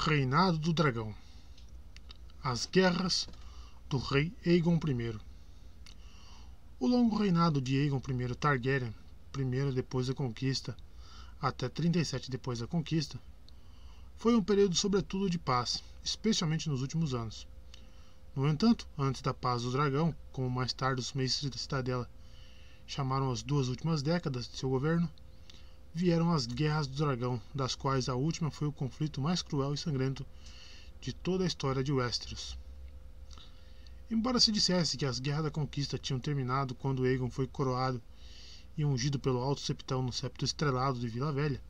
Reinado do Dragão. As guerras do rei Aegon I. O longo reinado de Aegon I Targaryen, primeiro depois da conquista até 37 depois da conquista, foi um período sobretudo de paz, especialmente nos últimos anos. No entanto, antes da Paz do Dragão, como mais tarde os mestres da Cidadela chamaram as duas últimas décadas de seu governo, vieram as Guerras do Dragão, das quais a última foi o conflito mais cruel e sangrento de toda a história de Westeros. Embora se dissesse que as Guerras da Conquista tinham terminado quando Aegon foi coroado e ungido pelo Alto Septão no septo estrelado de Vila Velha,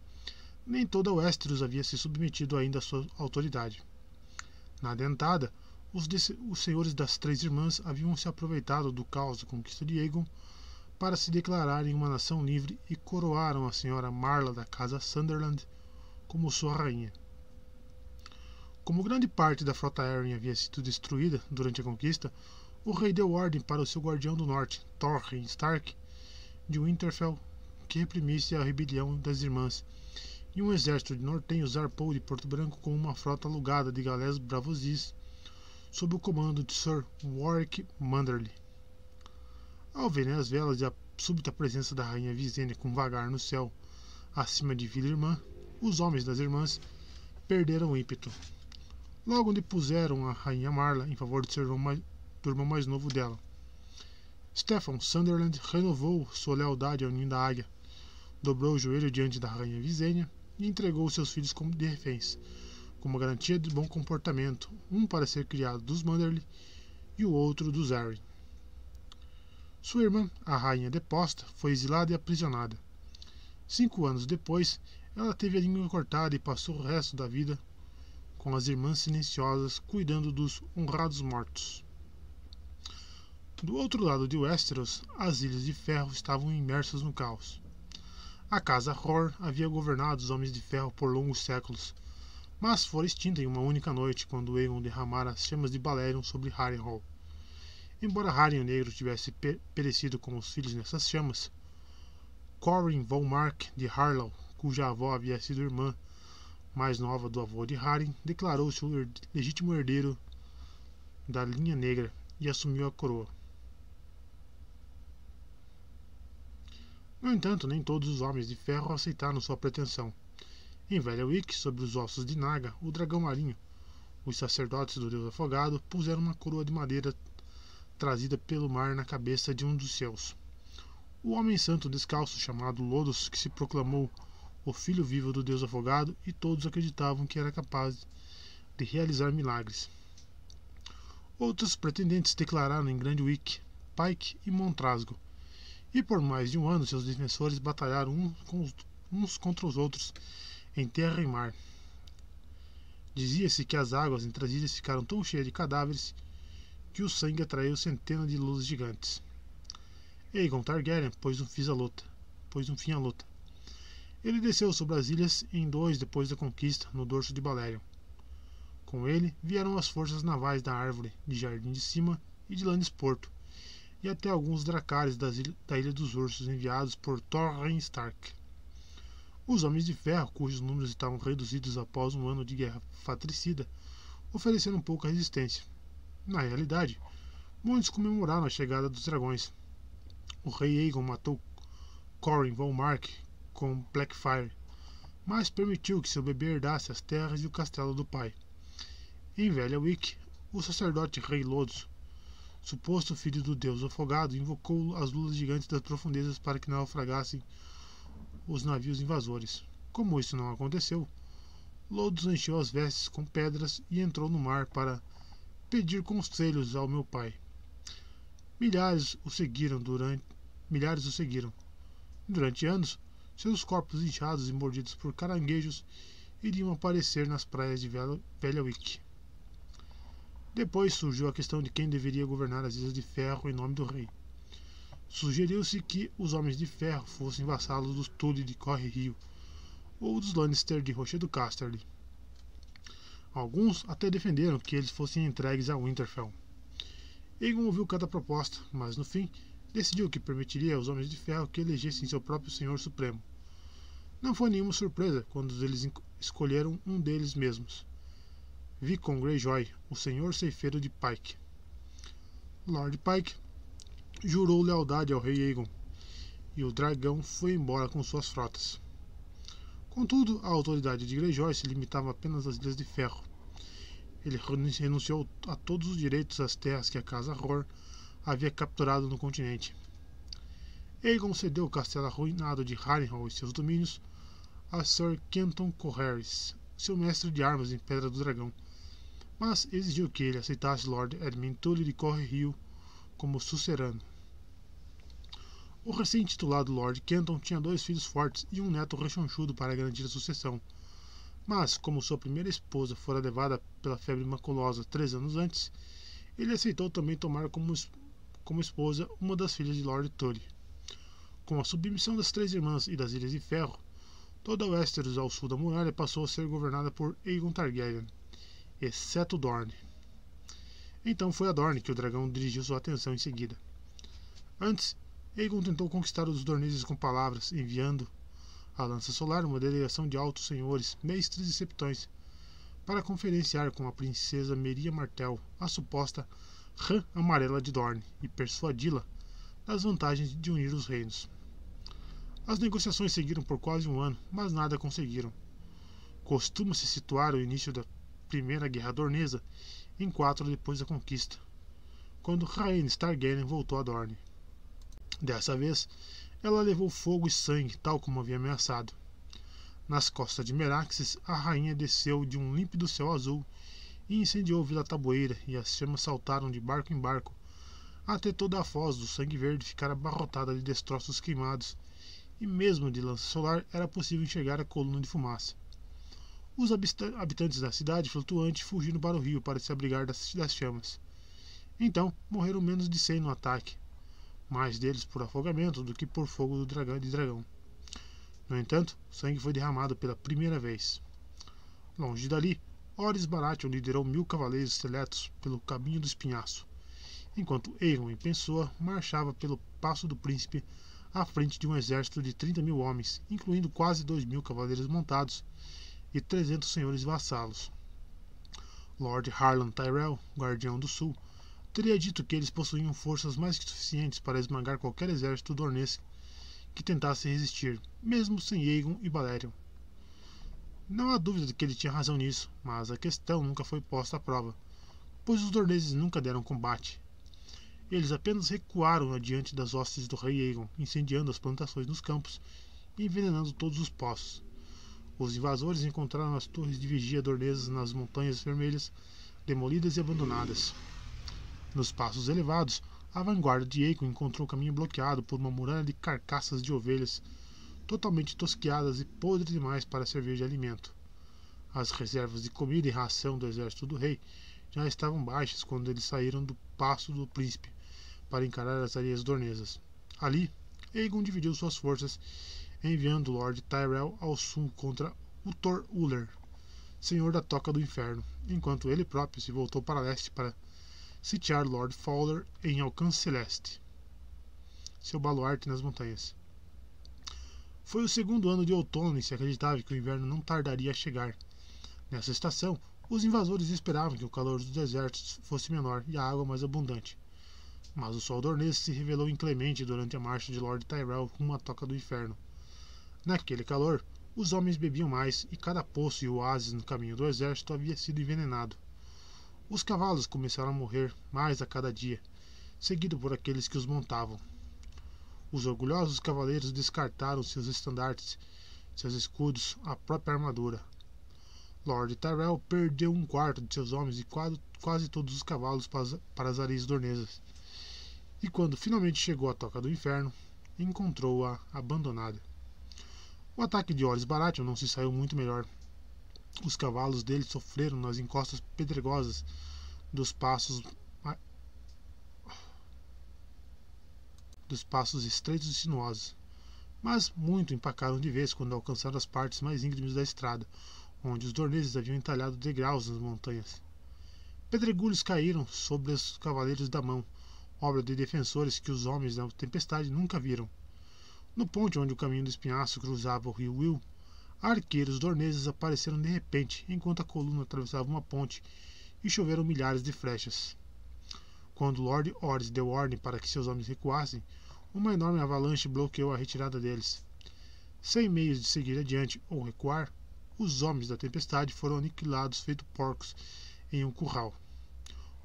nem toda Westeros havia se submetido ainda à sua autoridade. Na dentada, os senhores das Três Irmãs haviam se aproveitado do caos da conquista de Aegon para se declararem uma nação livre e coroaram a senhora Marla da casa Sunderland como sua rainha. Como grande parte da frota Arryn havia sido destruída durante a conquista, o rei deu ordem para o seu guardião do norte, Torrhen Stark, de Winterfell, que reprimisse a rebelião das irmãs, e um exército de nortenhos zarpou de Porto Branco com uma frota alugada de galés bravosis, sob o comando de Sir Warwick Manderly. Ao verem as velas e a súbita presença da rainha Visenya com vagar no céu acima de Vila Irmã, os homens das irmãs perderam o ímpeto. Logo depuseram a rainha Marla em favor do irmão mais novo dela. Steffon Sunderland renovou sua lealdade ao ninho da águia, dobrou o joelho diante da rainha Visenya e entregou seus filhos como de reféns, como garantia de bom comportamento, um para ser criado dos Manderly e o outro dos Arryn. Sua irmã, a rainha deposta, foi exilada e aprisionada. 5 anos depois, ela teve a língua cortada e passou o resto da vida com as irmãs silenciosas, cuidando dos honrados mortos. Do outro lado de Westeros, as Ilhas de Ferro estavam imersas no caos. A casa Hor havia governado os Homens de Ferro por longos séculos, mas fora extinta em uma única noite quando Aegon derramara as chamas de Balerion sobre Harrenhal. Embora Harren o Negro tivesse perecido com os filhos nessas chamas, Corryn von Mark de Harlaw, cuja avó havia sido irmã mais nova do avô de Harren, declarou-se o legítimo herdeiro da linha negra e assumiu a coroa. No entanto, nem todos os Homens de Ferro aceitaram sua pretensão. Em Velha Wick, sobre os ossos de Naga, o dragão marinho, os sacerdotes do deus afogado puseram uma coroa de madeira trazida pelo mar na cabeça de um dos seus. O homem santo descalço chamado Lodos, que se proclamou o filho vivo do deus afogado, e todos acreditavam que era capaz de realizar milagres. Outros pretendentes declararam em Grande Wick, Pike e Montrasgo, e por mais de um ano seus defensores batalharam uns contra os outros em terra e mar. Dizia-se que as águas entre as ilhas ficaram tão cheias de cadáveres que o sangue atraiu centenas de luzes gigantes. Aegon Targaryen pôs um fim à luta. Ele desceu sobre as ilhas em 2 depois da conquista, no dorso de Balerion. Com ele vieram as forças navais da Árvore, de Jardim de Cima e de Lannisporto, e até alguns dracares da Ilha dos Ursos enviados por Torrhen Stark. Os Homens de Ferro, cujos números estavam reduzidos após um ano de guerra fratricida, ofereceram pouca resistência. Na realidade, muitos comemoraram a chegada dos dragões. O rei Aegon matou Corryn von Mark com Blackfyre, mas permitiu que seu bebê herdasse as terras e o castelo do pai. Em Velha Wick, o sacerdote rei Lodos, suposto filho do deus afogado, invocou as lulas gigantes das profundezas para que naufragassem os navios invasores. Como isso não aconteceu, Lodos encheu as vestes com pedras e entrou no mar para pedir conselhos ao meu pai. Milhares o seguiram. Durante anos, seus corpos inchados e mordidos por caranguejos iriam aparecer nas praias de Velha Wick. Depois surgiu a questão de quem deveria governar as Ilhas de Ferro em nome do rei. Sugeriu-se que os Homens de Ferro fossem vassalos dos Tully de Corre Rio ou dos Lannister de Rochedo Casterly. Alguns até defenderam que eles fossem entregues a Winterfell. Aegon ouviu cada proposta, mas no fim decidiu que permitiria aos Homens de Ferro que elegessem seu próprio Senhor Supremo. Não foi nenhuma surpresa quando eles escolheram um deles mesmos, Vicomte Greyjoy, o senhor ceifeiro de Pike. Lord Pike jurou lealdade ao rei Aegon, e o dragão foi embora com suas frotas. Contudo, a autoridade de Greyjoy se limitava apenas às Ilhas de Ferro. Ele renunciou a todos os direitos às terras que a Casa Rohr havia capturado no continente. Aegon cedeu o castelo arruinado de Harrenhal e seus domínios a Sir Kenton Corrêres, seu mestre de armas em Pedra do Dragão, mas exigiu que ele aceitasse Lord Edmund Tully de Correrio como sucerano. O recém-titulado Lord Kenton tinha 2 filhos fortes e um neto rechonchudo para garantir a sucessão, mas como sua primeira esposa fora levada pela febre maculosa 3 anos antes, ele aceitou também tomar como esposa uma das filhas de Lord Tully. Com a submissão das 3 irmãs e das Ilhas de Ferro, toda Westeros ao sul da muralha passou a ser governada por Aegon Targaryen, exceto Dorne. Então foi a Dorne que o dragão dirigiu sua atenção em seguida. Antes, Aegon tentou conquistar os Dorneses com palavras, enviando à Lança Solar uma delegação de altos senhores, mestres e septões, para conferenciar com a princesa Meria Martell, a suposta Rã Amarela de Dorne, e persuadi-la das vantagens de unir os reinos. As negociações seguiram por quase um ano, mas nada conseguiram. Costuma-se situar o início da Primeira Guerra Dornesa em 4 depois da conquista, quando Rhaenys Targaryen voltou a Dorne. Dessa vez, ela levou fogo e sangue, tal como havia ameaçado. Nas costas de Meraxes, a rainha desceu de um límpido céu azul e incendiou Vila Taboeira, e as chamas saltaram de barco em barco, até toda a foz do Sangue Verde ficar abarrotada de destroços queimados, e mesmo de Lança Solar era possível enxergar a coluna de fumaça. Os habitantes da cidade flutuante fugiram para o rio para se abrigar das chamas. Então, morreram menos de 100 no ataque, mais deles por afogamento do que por fogo de dragão. No entanto, sangue foi derramado pela primeira vez. Longe dali, Orys Baratheon liderou 1000 cavaleiros seletos pelo caminho do espinhaço, enquanto Aegon em pessoa marchava pelo Passo do Príncipe à frente de um exército de 30.000 homens, incluindo quase 2.000 cavaleiros montados e 300 senhores vassalos. Lord Harlan Tyrell, Guardião do Sul, teria dito que eles possuíam forças mais que suficientes para esmagar qualquer exército dornês que tentasse resistir, mesmo sem Aegon e Balerion. Não há dúvida de que ele tinha razão nisso, mas a questão nunca foi posta à prova, pois os dorneses nunca deram combate. Eles apenas recuaram adiante das hostes do rei Aegon, incendiando as plantações nos campos e envenenando todos os poços. Os invasores encontraram as torres de vigia dornesas nas Montanhas Vermelhas, demolidas e abandonadas. Nos passos elevados, a vanguarda de Aegon encontrou o caminho bloqueado por uma muralha de carcaças de ovelhas, totalmente tosquiadas e podres demais para servir de alimento. As reservas de comida e ração do exército do rei já estavam baixas quando eles saíram do Passo do Príncipe para encarar as areias dornesas. Ali, Aegon dividiu suas forças, enviando Lord Tyrell ao sul contra Uthor Uller, senhor da Toca do Inferno, enquanto ele próprio se voltou para leste para sitiar Lord Fowler em Alcance Celeste, seu baluarte nas montanhas. Foi o segundo ano de outono e se acreditava que o inverno não tardaria a chegar. Nessa estação, os invasores esperavam que o calor dos desertos fosse menor e a água mais abundante. Mas o sol dornês se revelou inclemente durante a marcha de Lord Tyrell rumo à Toca do Inferno. Naquele calor, os homens bebiam mais e cada poço e oásis no caminho do exército havia sido envenenado. Os cavalos começaram a morrer mais a cada dia, seguido por aqueles que os montavam. Os orgulhosos cavaleiros descartaram seus estandartes, seus escudos, a própria armadura. Lord Tyrell perdeu 1/4 de seus homens e quase todos os cavalos para as areias dornesas. E quando finalmente chegou à Toca do Inferno, encontrou-a abandonada. O ataque de Orys Baratheon não se saiu muito melhor. Os cavalos dele sofreram nas encostas pedregosas dos passos estreitos e sinuosos, mas muito empacaram de vez quando alcançaram as partes mais íngremes da estrada, onde os dorneses haviam entalhado degraus nas montanhas. Pedregulhos caíram sobre os cavaleiros da mão, obra de defensores que os homens da tempestade nunca viram. No ponte onde o caminho do espinhaço cruzava o rio Will, Arqueiros dorneses apareceram de repente enquanto a coluna atravessava uma ponte e choveram milhares de flechas. Quando Lord Orys deu ordem para que seus homens recuassem, uma enorme avalanche bloqueou a retirada deles. Sem meios de seguir adiante ou recuar, os homens da tempestade foram aniquilados feito porcos em um curral.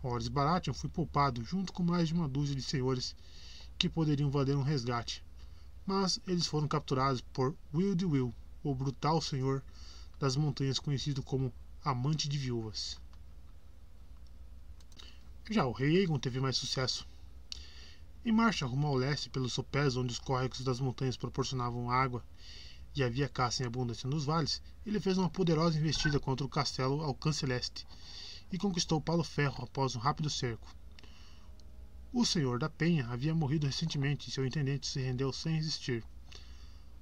Horus Baratheon foi poupado junto com mais de uma dúzia de senhores que poderiam valer um resgate, mas eles foram capturados por Will, o brutal senhor das montanhas conhecido como Amante de Viúvas. Já o rei Aegon teve mais sucesso. Em marcha rumo ao leste pelos sopés onde os córregos das montanhas proporcionavam água e havia caça em abundância nos vales, ele fez uma poderosa investida contra o castelo Alcance Leste e conquistou Palo Ferro após um rápido cerco. O Senhor da Penha havia morrido recentemente e seu intendente se rendeu sem resistir.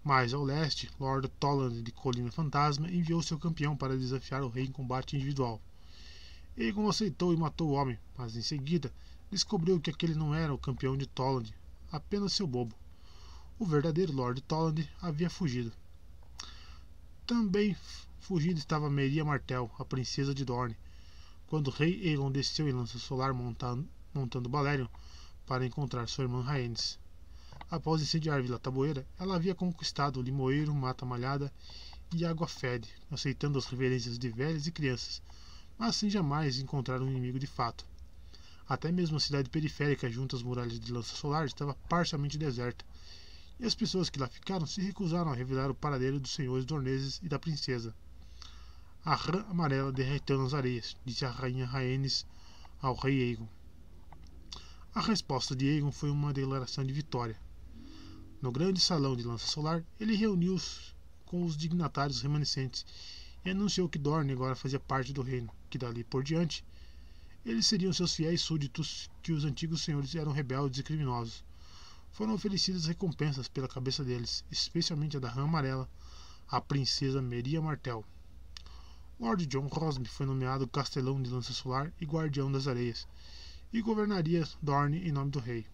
Mais ao leste, Lord Tolland de Colina Fantasma enviou seu campeão para desafiar o rei em combate individual. Aegon aceitou e matou o homem, mas em seguida descobriu que aquele não era o campeão de Tolland, apenas seu bobo. O verdadeiro Lord Tolland havia fugido. Também fugida estava Meria Martell, a princesa de Dorne, quando o rei Aegon desceu em Lança Solar montando Balerion para encontrar sua irmã Rhaenys. Após incendiar Vila Taboeira, ela havia conquistado Limoeiro, Mata Malhada e Água Fede, aceitando as reverências de velhos e crianças, mas sem jamais encontrar um inimigo de fato. Até mesmo a cidade periférica junto às muralhas de Lança Solar estava parcialmente deserta, e as pessoas que lá ficaram se recusaram a revelar o paradeiro dos senhores dorneses e da princesa. A rã amarela derreteu nas areias, disse a rainha Rhaenys ao rei Aegon. A resposta de Aegon foi uma declaração de vitória. No grande salão de Lança Solar, ele reuniu-se com os dignatários remanescentes e anunciou que Dorne agora fazia parte do reino, que dali por diante eles seriam seus fiéis súditos, que os antigos senhores eram rebeldes e criminosos. Foram oferecidas recompensas pela cabeça deles, especialmente a da rã amarela, a princesa Meria Martell. Lord Jon Rosby foi nomeado castelão de Lança Solar e guardião das areias, e governaria Dorne em nome do rei.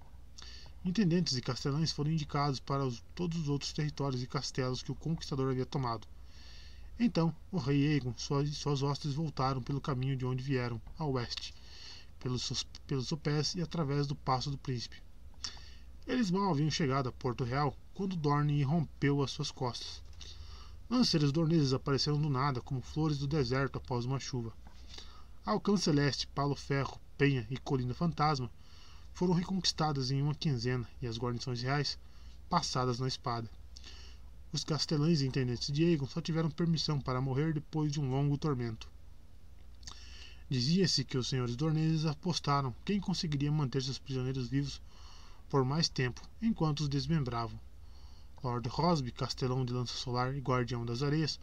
Intendentes e castelães foram indicados para todos os outros territórios e castelos que o conquistador havia tomado. Então, o rei Aegon e suas hostes voltaram pelo caminho de onde vieram, ao oeste, pelos sopés e através do Passo do Príncipe. Eles mal haviam chegado a Porto Real quando Dorne irrompeu às suas costas. Lanceiros dorneses apareceram do nada como flores do deserto após uma chuva. Alcance Celeste, Palo Ferro, Penha e Colina Fantasma foram reconquistadas em uma quinzena e as guarnições reais passadas na espada. Os castelães e intendentes de Aegon só tiveram permissão para morrer depois de um longo tormento. Dizia-se que os senhores dorneses apostaram quem conseguiria manter seus prisioneiros vivos por mais tempo, enquanto os desmembravam. Lord Rosby, castelão de Lança Solar e guardião das areias,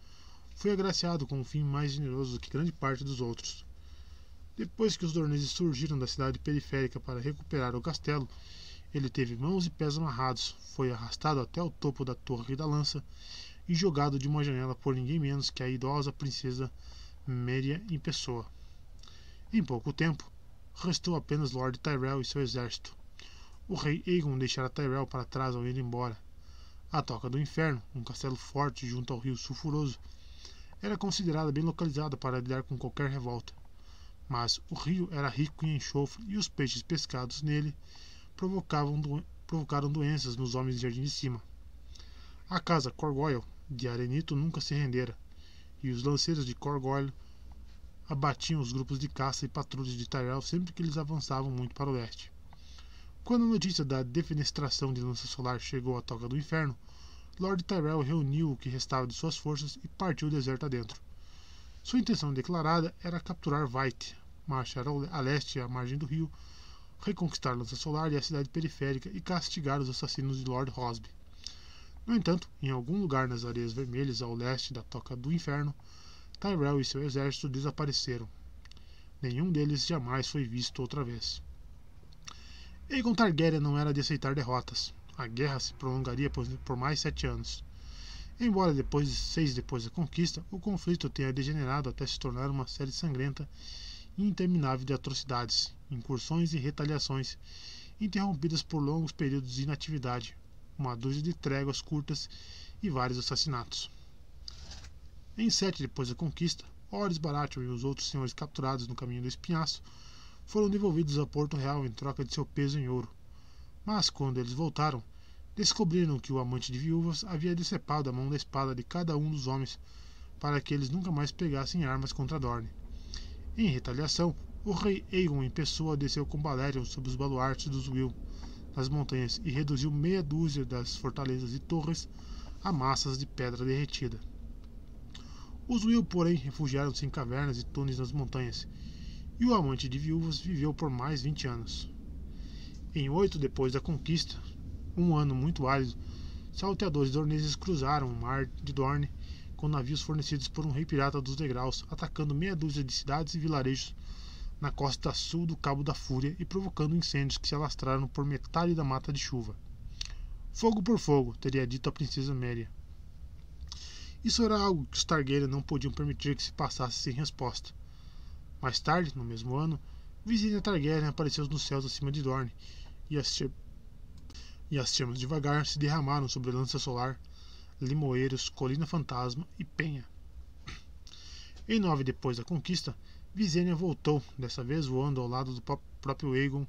foi agraciado com um fim mais generoso do que grande parte dos outros. Depois que os dorneses surgiram da cidade periférica para recuperar o castelo, ele teve mãos e pés amarrados, foi arrastado até o topo da Torre da Lança e jogado de uma janela por ninguém menos que a idosa princesa Meria em pessoa. Em pouco tempo, restou apenas Lord Tyrell e seu exército. O rei Aegon deixara Tyrell para trás ao ir embora. A Toca do Inferno, um castelo forte junto ao rio Sulfuroso, era considerada bem localizada para lidar com qualquer revolta. Mas o rio era rico em enxofre e os peixes pescados nele provocaram doenças nos homens de Jardim de Cima. A casa Corgoyle de Arenito nunca se rendera, e os lanceiros de Corgoyle abatiam os grupos de caça e patrulhas de Tyrell sempre que eles avançavam muito para o leste. Quando a notícia da defenestração de Lança Solar chegou à Toca do Inferno, Lord Tyrell reuniu o que restava de suas forças e partiu o deserto adentro. Sua intenção declarada era capturar White, marchar a leste à margem do rio, reconquistar Lança Solar e a cidade periférica e castigar os assassinos de Lord Rosby. No entanto, em algum lugar nas Areias Vermelhas ao leste da Toca do Inferno, Tyrell e seu exército desapareceram. Nenhum deles jamais foi visto outra vez. Aegon Targaryen não era de aceitar derrotas. A guerra se prolongaria por mais 7 anos. Embora depois de 6 depois da conquista, o conflito tenha degenerado até se tornar uma série sangrenta e interminável de atrocidades, incursões e retaliações, interrompidas por longos períodos de inatividade, uma dúzia de tréguas curtas e vários assassinatos. Em 7 depois da conquista, Horus Baratheon e os outros senhores capturados no caminho do Espinhaço foram devolvidos a Porto Real em troca de seu peso em ouro. Mas, quando eles voltaram, descobriram que o amante de viúvas havia decepado a mão da espada de cada um dos homens para que eles nunca mais pegassem armas contra Dorne. Em retaliação, o rei Aegon em pessoa desceu com Balerion sob os baluartes dos Will nas montanhas e reduziu meia dúzia das fortalezas e torres a massas de pedra derretida. Os Will, porém, refugiaram-se em cavernas e túneis nas montanhas, e o amante de viúvas viveu por mais 20 anos. Em 8 depois da conquista, um ano muito árido, salteadores dorneses cruzaram o mar de Dorne com navios fornecidos por um rei pirata dos degraus, atacando meia dúzia de cidades e vilarejos na costa sul do Cabo da Fúria e provocando incêndios que se alastraram por metade da Mata de Chuva. Fogo por fogo, teria dito a princesa Merya. Isso era algo que os Targaryen não podiam permitir que se passasse sem resposta. Mais tarde, no mesmo ano, Visenya Targaryen apareceu nos céus acima de Dorne, e as chamas devagar se derramaram sobre Lança Solar, Limoeiros, Colina Fantasma e Penha. Em 9 depois da conquista, Visenya voltou, dessa vez voando ao lado do próprio Aegon,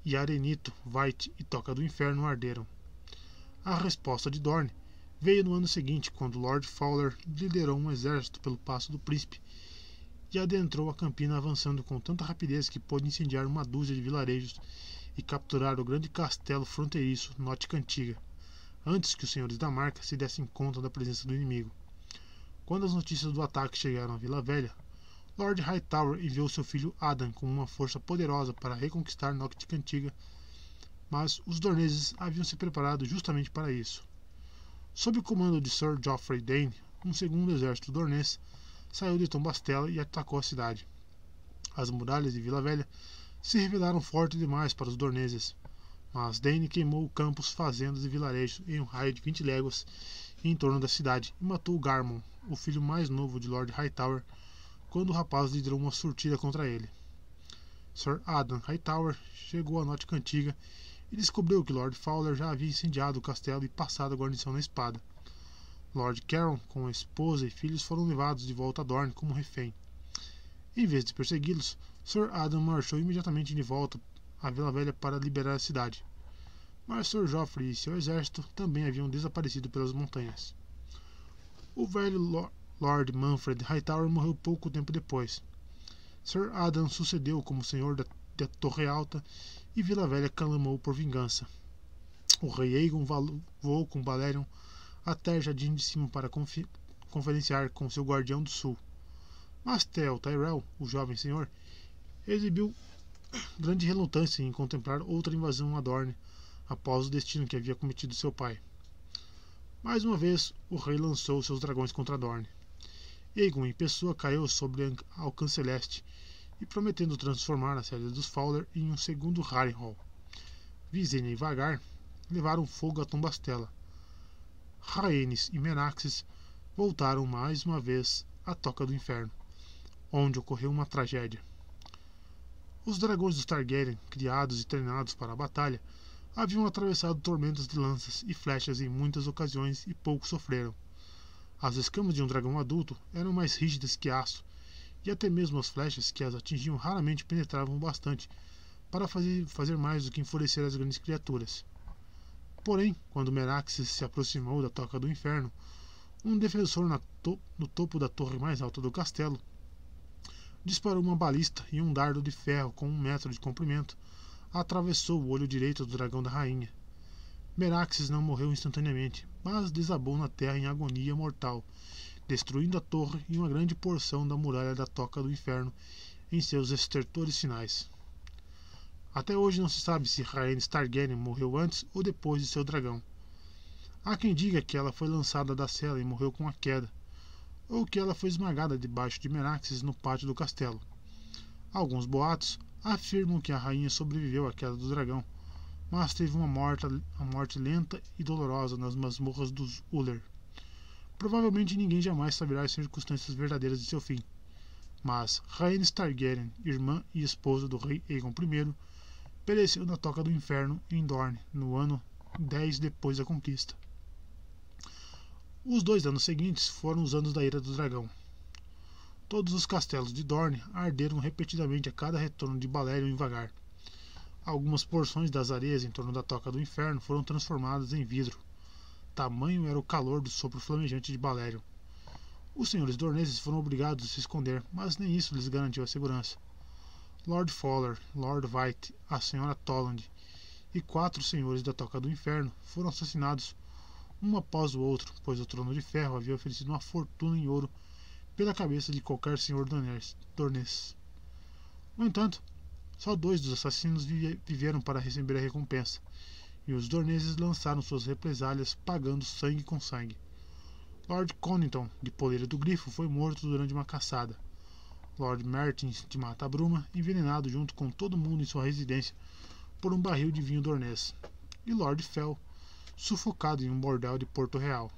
e Arenito, Vaite e Toca do Inferno arderam. A resposta de Dorne veio no ano seguinte, quando Lord Fowler liderou um exército pelo Passo do Príncipe e adentrou a campina avançando com tanta rapidez que pôde incendiar uma dúzia de vilarejos e capturar o grande castelo fronteiriço Nótica Antiga, antes que os senhores da Marca se dessem conta da presença do inimigo. Quando as notícias do ataque chegaram à Vila Velha, Lord Hightower enviou seu filho Adam com uma força poderosa para reconquistar Nótica Antiga, mas os dorneses haviam se preparado justamente para isso. Sob o comando de Sir Joffrey Dayne, um segundo exército dornês saiu de Tom Bastella e atacou a cidade. As muralhas de Vila Velha se revelaram fortes demais para os dorneses, mas Dayne queimou campos, fazendas e vilarejos em um raio de 20 léguas em torno da cidade e matou Garmon, o filho mais novo de Lord Hightower, quando o rapaz liderou uma surtida contra ele. Sir Adam Hightower chegou à Nótica Antiga e descobriu que Lord Fowler já havia incendiado o castelo e passado a guarnição na espada. Lord Caron, com a esposa e filhos, foram levados de volta a Dorne como refém. Em vez de persegui-los, Sir Adam marchou imediatamente de volta à Vila Velha para liberar a cidade. Mas Sir Joffrey e seu exército também haviam desaparecido pelas montanhas. O velho Lord Manfred Hightower morreu pouco tempo depois. Sir Adam sucedeu como senhor da Torre Alta e Vila Velha clamou por vingança. O rei Aegon voou com Balerion até Jardim de Cima para conferenciar com seu guardião do sul. Mas Theon Tyrell, o jovem senhor, exibiu grande relutância em contemplar outra invasão a Dorne após o destino que havia cometido seu pai. Mais uma vez, o rei lançou seus dragões contra Dorne. Aegon em pessoa caiu sobre Alcance Leste e prometendo transformar a sede dos Fowler em um segundo Harrenhal. Visenya e Vhagar levaram fogo a Tom Bastella. Rhaenys e Menaxes voltaram mais uma vez à Toca do Inferno, onde ocorreu uma tragédia. Os dragões dos Targaryen, criados e treinados para a batalha, haviam atravessado tormentas de lanças e flechas em muitas ocasiões e pouco sofreram. As escamas de um dragão adulto eram mais rígidas que aço, e até mesmo as flechas que as atingiam raramente penetravam bastante para fazer mais do que enfurecer as grandes criaturas. Porém, quando Menaxes se aproximou da Toca do Inferno, um defensor no topo da torre mais alta do castelo disparou uma balista e um dardo de ferro com 1 metro de comprimento atravessou o olho direito do dragão da rainha. Menaxes não morreu instantaneamente, mas desabou na terra em agonia mortal, destruindo a torre e uma grande porção da muralha da Toca do Inferno em seus estertores finais. Até hoje não se sabe se Rhaenys Targaryen morreu antes ou depois de seu dragão. Há quem diga que ela foi lançada da cela e morreu com a queda, ou que ela foi esmagada debaixo de Menaxes no pátio do castelo. Alguns boatos afirmam que a rainha sobreviveu à queda do dragão, mas teve uma morte lenta e dolorosa nas masmorras dos Uller. Provavelmente ninguém jamais saberá as circunstâncias verdadeiras de seu fim, mas Rhaenys Targaryen, irmã e esposa do rei Aegon I, pereceu na Toca do Inferno em Dorne, no ano 10 depois da conquista. Os 2 anos seguintes foram os anos da Ira do Dragão. Todos os castelos de Dorne arderam repetidamente a cada retorno de Balerion em Vagar. Algumas porções das areias em torno da Toca do Inferno foram transformadas em vidro. Tamanho era o calor do sopro flamejante de Balerion. Os senhores dorneses foram obrigados a se esconder, mas nem isso lhes garantiu a segurança. Lord Fowler, Lord White, a senhora Toland e 4 senhores da Toca do Inferno foram assassinados um após o outro, pois o Trono de Ferro havia oferecido uma fortuna em ouro pela cabeça de qualquer senhor dornês. No entanto, só 2 dos assassinos viveram para receber a recompensa, e os dorneses lançaram suas represálias pagando sangue com sangue. Lord Conington, de Poleira do Grifo, foi morto durante uma caçada. Lord Mertins, de Mata-Bruma, envenenado junto com todo mundo em sua residência por um barril de vinho dornês. E Lord Fell, sufocado em um bordel de Porto Real.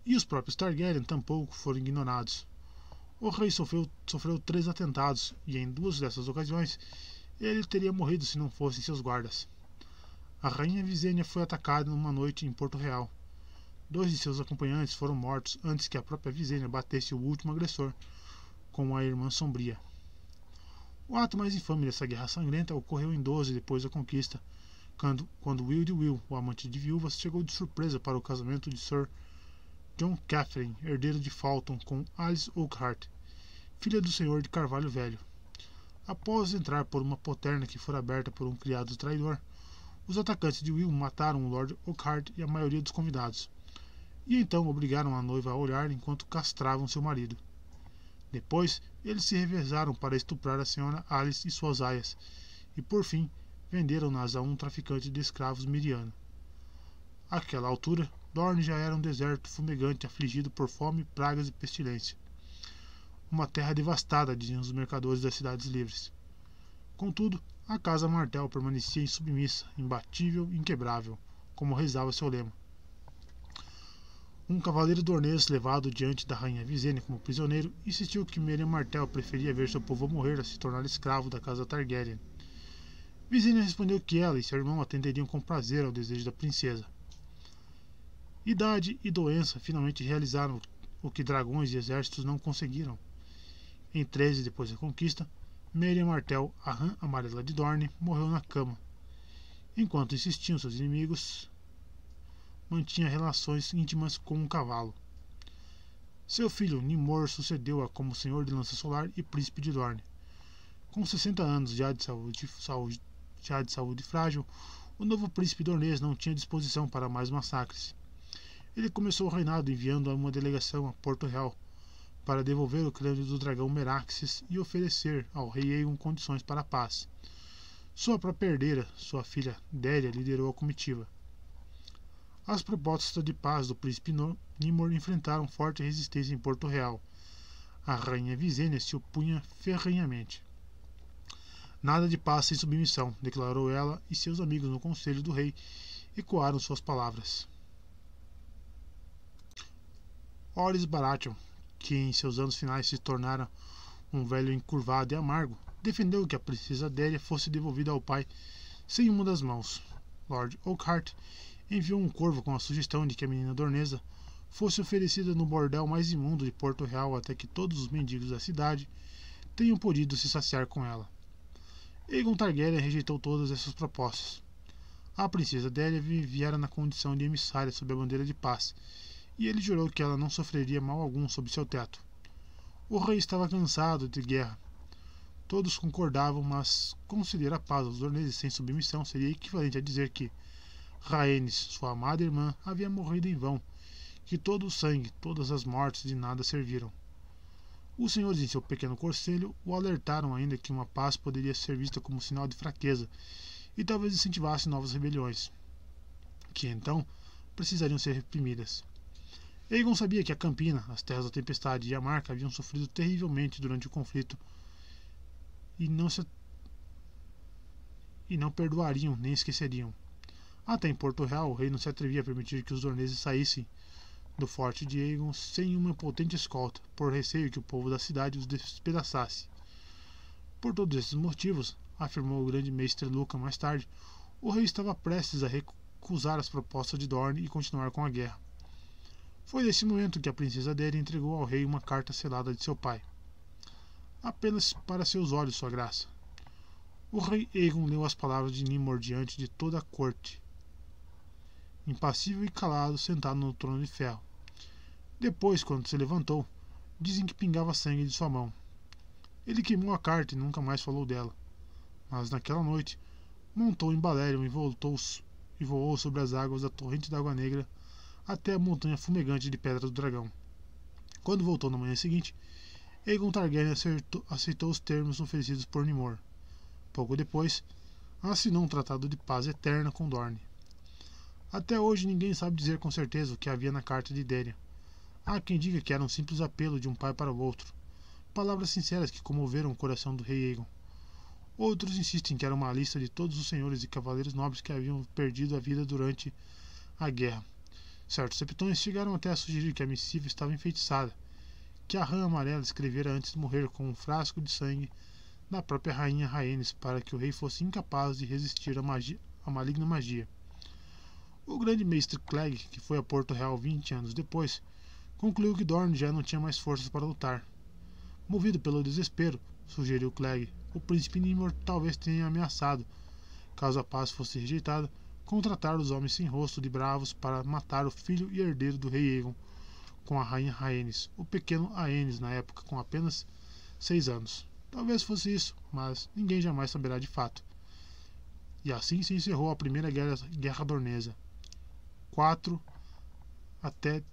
E os próprios Targaryen tampouco foram ignorados. O rei sofreu 3 atentados, e em 2 dessas ocasiões ele teria morrido se não fossem seus guardas. A rainha Visenya foi atacada numa noite em Porto Real. 2 de seus acompanhantes foram mortos antes que a própria Visenya batesse o último agressor, com a Irmã Sombria. O ato mais infame dessa guerra sangrenta ocorreu em 12 depois da conquista, quando Will de Will, o amante de viúvas, chegou de surpresa para o casamento de Sir John Catherine, herdeiro de Fulton, com Alice Oakhart, filha do senhor de Carvalho Velho. Após entrar por uma poterna que fora aberta por um criado traidor, os atacantes de Will mataram o Lord Oakhart e a maioria dos convidados, e então obrigaram a noiva a olhar enquanto castravam seu marido. Depois, eles se revezaram para estuprar a senhora Alice e suas aias, e por fim, venderam-nas a um traficante de escravos miriano. Àquela altura, Dorne já era um deserto fumegante afligido por fome, pragas e pestilência. Uma terra devastada, diziam os mercadores das cidades livres. Contudo, a Casa Martell permanecia insubmissa, imbatível e inquebrável, como rezava seu lema. Um cavaleiro dornês levado diante da rainha Visenya como prisioneiro insistiu que Miriam Martell preferia ver seu povo morrer a se tornar escravo da casa Targaryen. Visenya respondeu que ela e seu irmão atenderiam com prazer ao desejo da princesa. Idade e doença finalmente realizaram o que dragões e exércitos não conseguiram. Em 13 depois da conquista, Miriam Martell, a rã amarela de Dorne, morreu na cama. Enquanto insistiam seus inimigos, mantinha relações íntimas com um cavalo. Seu filho Nimor sucedeu-a como senhor de Lança Solar e príncipe de Dorne. Com 60 anos já de saúde frágil, o novo príncipe dornês não tinha disposição para mais massacres. Ele começou o reinado enviando uma delegação a Porto Real para devolver o crânio do dragão Meraxes e oferecer ao rei Aegon condições para a paz. Sua própria herdeira, sua filha Délia, liderou a comitiva. As propostas de paz do príncipe Nimor enfrentaram forte resistência em Porto Real. A rainha Visenya se opunha ferrenhamente. Nada de paz sem submissão, declarou ela, e seus amigos no conselho do rei ecoaram suas palavras. Orys Baratheon, que em seus anos finais se tornara um velho encurvado e amargo, defendeu que a princesa Délia fosse devolvida ao pai sem uma das mãos. Lord Oakhart enviou um corvo com a sugestão de que a menina dornesa fosse oferecida no bordel mais imundo de Porto Real até que todos os mendigos da cidade tenham podido se saciar com ela. Aegon Targaryen rejeitou todas essas propostas. A princesa Délia viera na condição de emissária sob a bandeira de paz, e ele jurou que ela não sofreria mal algum sob seu teto. O rei estava cansado de guerra. Todos concordavam, mas conceder a paz aos dorneses sem submissão seria equivalente a dizer que Rhaenys, sua amada irmã, havia morrido em vão, que todo o sangue, todas as mortes de nada serviram. Os senhores em seu pequeno conselho o alertaram ainda que uma paz poderia ser vista como sinal de fraqueza e talvez incentivasse novas rebeliões, que então precisariam ser reprimidas. Aegon sabia que a Campina, as Terras da Tempestade e a Marca haviam sofrido terrivelmente durante o conflito e não perdoariam nem esqueceriam. Até em Porto Real, o rei não se atrevia a permitir que os dorneses saíssem do forte de Aegon sem uma potente escolta, por receio que o povo da cidade os despedaçasse. Por todos esses motivos, afirmou o grande mestre Luca mais tarde, o rei estava prestes a recusar as propostas de Dorne e continuar com a guerra. Foi nesse momento que a princesa Déria entregou ao rei uma carta selada de seu pai. Apenas para seus olhos, sua graça. O rei Aegon leu as palavras de Nimor diante de toda a corte, impassível e calado, sentado no trono de ferro. Depois, quando se levantou, dizem que pingava sangue de sua mão. Ele queimou a carta e nunca mais falou dela. Mas naquela noite, montou em Balerion e voou sobre as águas da torrente da Água Negra até a montanha fumegante de Pedra do Dragão. Quando voltou na manhã seguinte, Aegon Targaryen aceitou os termos oferecidos por Nimor. Pouco depois, assinou um tratado de paz eterna com Dorne. Até hoje ninguém sabe dizer com certeza o que havia na carta de Déria. Há quem diga que era um simples apelo de um pai para o outro, palavras sinceras que comoveram o coração do rei Aegon. Outros insistem que era uma lista de todos os senhores e cavaleiros nobres que haviam perdido a vida durante a guerra. Certos septões chegaram até a sugerir que a missiva estava enfeitiçada, que a rã amarela escrevera antes de morrer com um frasco de sangue da própria rainha Rhaenys para que o rei fosse incapaz de resistir à maligna magia. O grande mestre Clegg, que foi a Porto Real 20 anos depois, concluiu que Dorne já não tinha mais forças para lutar. Movido pelo desespero, sugeriu Clegg, o príncipe Nimor talvez tenha ameaçado, caso a paz fosse rejeitada, contratar os homens sem rosto de bravos para matar o filho e herdeiro do rei Aegon com a rainha Rhaenys, o pequeno Aenys na época com apenas 6 anos. Talvez fosse isso, mas ninguém jamais saberá de fato. E assim se encerrou a primeira guerra dornesa, 4 até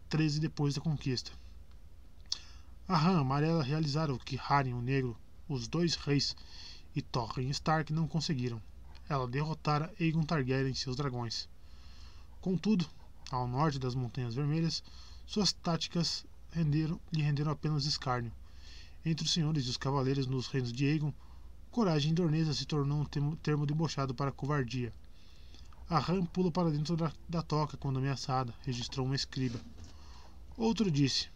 13 depois da conquista. A rã amarela realizara o que Harren o Negro, os dois reis, e Torrhen Stark não conseguiram. Ela derrotara Aegon Targaryen e seus dragões. Contudo, ao norte das Montanhas Vermelhas, suas táticas lhe renderam apenas escárnio. Entre os senhores e os cavaleiros nos reinos de Aegon, coragem dornesa se tornou um termo debochado para covardia. A rã pula para dentro da toca quando ameaçada, registrou uma escriba. Outro disse: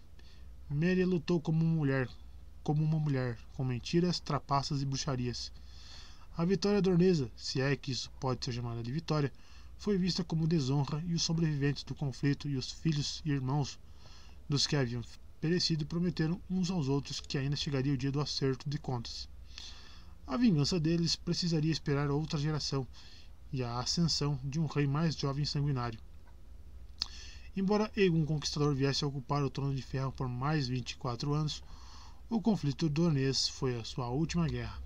Merya lutou como uma mulher, com mentiras, trapaças e bruxarias. A vitória dornesa, se é que isso pode ser chamada de vitória, foi vista como desonra e os sobreviventes do conflito e os filhos e irmãos dos que haviam perecido prometeram uns aos outros que ainda chegaria o dia do acerto de contas. A vingança deles precisaria esperar outra geração e a ascensão de um rei mais jovem e sanguinário. Embora Aegon Conquistador viesse a ocupar o Trono de Ferro por mais 24 anos, o conflito dornês foi a sua última guerra.